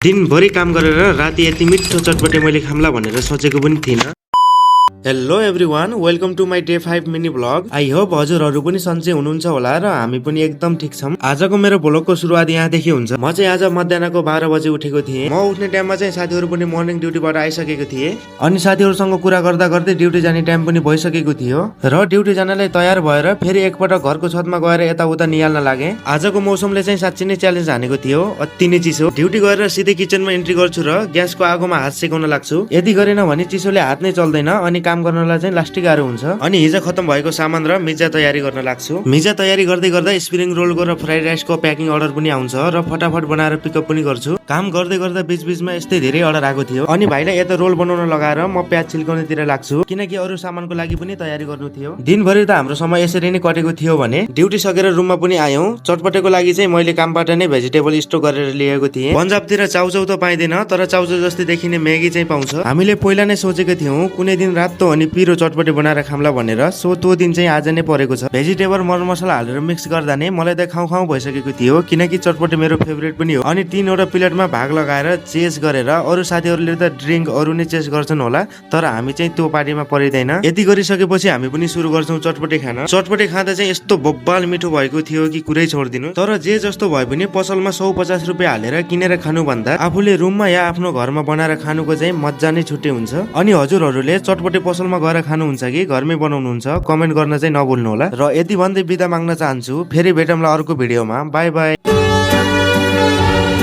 दिनभरि काम गरेर राति यति मिठो चटपटे मैले खाम्ला भनेर सोचेको पनि थिइनँ। Hello everyone, welcome to my day 5 mini blog. I hope हजुरहरू पनि सन्चै हुनुहुन्छ होला र हामी पनि एकदम ठिक छौं। आजको मेरो ब्लगको सुरुवात यहाँदेखि हुन्छ। म चाहिँ आज मध्याहको 12 बजे उठेको थिएँ। म उठ्ने टाइममा चाहिँ साथीहरू पनि मर्निङ ड्युटीबाट आइसकेको थिए अनि साथीहरूसँग कुरा गर्दा गर्दै ड्युटी जाने टाइम पनि भइसकेको थियो र ड्युटी जानलाई तयार भएर फेरि एकपटक घरको छतमा गएर यताउता निहाल्न लागे। आजको मौसमले चाहिँ साँच्चै नै च्यालेन्ज हानेको थियो। अति नै चिसो। ड्युटी गरेर सिधै किचनमा इन्ट्री गर्छु र ग्यासको आगोमा हात सेकाउन लाग्छु। यदि गरेन भने चिसोले हात नै चल्दैन अनि काम गर्नलाई चाहिँ लास्टै गाह्रो हुन्छ। अनि हिजो खत्म भएको सामान र मिजा तयारी गर्न लाग्छु। मिजा तयारी गर्दै गर्दा स्प्रिङ रोलको र फ्राइड राइसको प्याकिङ अर्डर पनि आउँछ र फटाफट बनाएर पिकअप पनि गर्छु। काम गर्दै गर्दा बीचबीचमा यस्तै धेरै अर्डर आएको थियो अनि भाइलाई यता रोल बनाउन लगाएर म प्याज छिल्काउनेतिर लाग्छु किनकि अरू सामानको लागि पनि तयारी गर्नु थियो। दिनभरि त हाम्रो समय यसरी नै कटेको थियो भने ड्युटी सकेर रुममा पनि आयौं। चटपटेको लागि चाहिँ मैले कामबाट नै भेजिटेबल स्टोक गरेर लिएको थिएँ। पन्जाबतिर चाउचाउ त पाइँदैन तर चाउचाउ जस्तै देखिने म्यागी चाहिँ पाउँछ। हामीले पहिला नै सोचेको थियौँ कुनै दिन रातो अनि पिरो चटपटे बनाएर खाम्ला भनेर। सो त्यो दिन चाहिँ आज नै परेको छ। भेजिटेबल मरमसला हालेर मिक्स गर्दा नै मलाई त खाउँ भइसकेको थियो किनकि चटपटे मेरो फेभरेट पनि हो। अनि 3वटा प्लेटमा भाग लगाएर चेस गरेर अरू साथीहरूले त ड्रिङ्क अरू नै चेस गर्छन् होला तर हामी चाहिँ त्यो पार्टीमा परिदैन। यति गरिसकेपछि हामी पनि सुरु गर्छौँ चटपटे खान। चटपटे खाँदा चाहिँ यस्तो बब्बाल मिठो भएको थियो कि कुरै छोडिदिनु। तर जे जस्तो भए पनि पसलमा 150 रुपियाँ हालेर किनेर खानु भन्दा आफूले रुममा या आफ्नो घरमा बनाएर खानुको चाहिँ मजा नै छुट्टै हुन्छ। अनि हजुरहरूले चटपटे पसलमा गएर खानुहुन्छ कि घरमै बनाउनुहुन्छ कमेन्ट गर्न चाहिँ नभुल्नु होला। र यति भन्दै बिदा माग्न चाहन्छु। फेरि भेटौँला अर्को भिडियोमा। By by.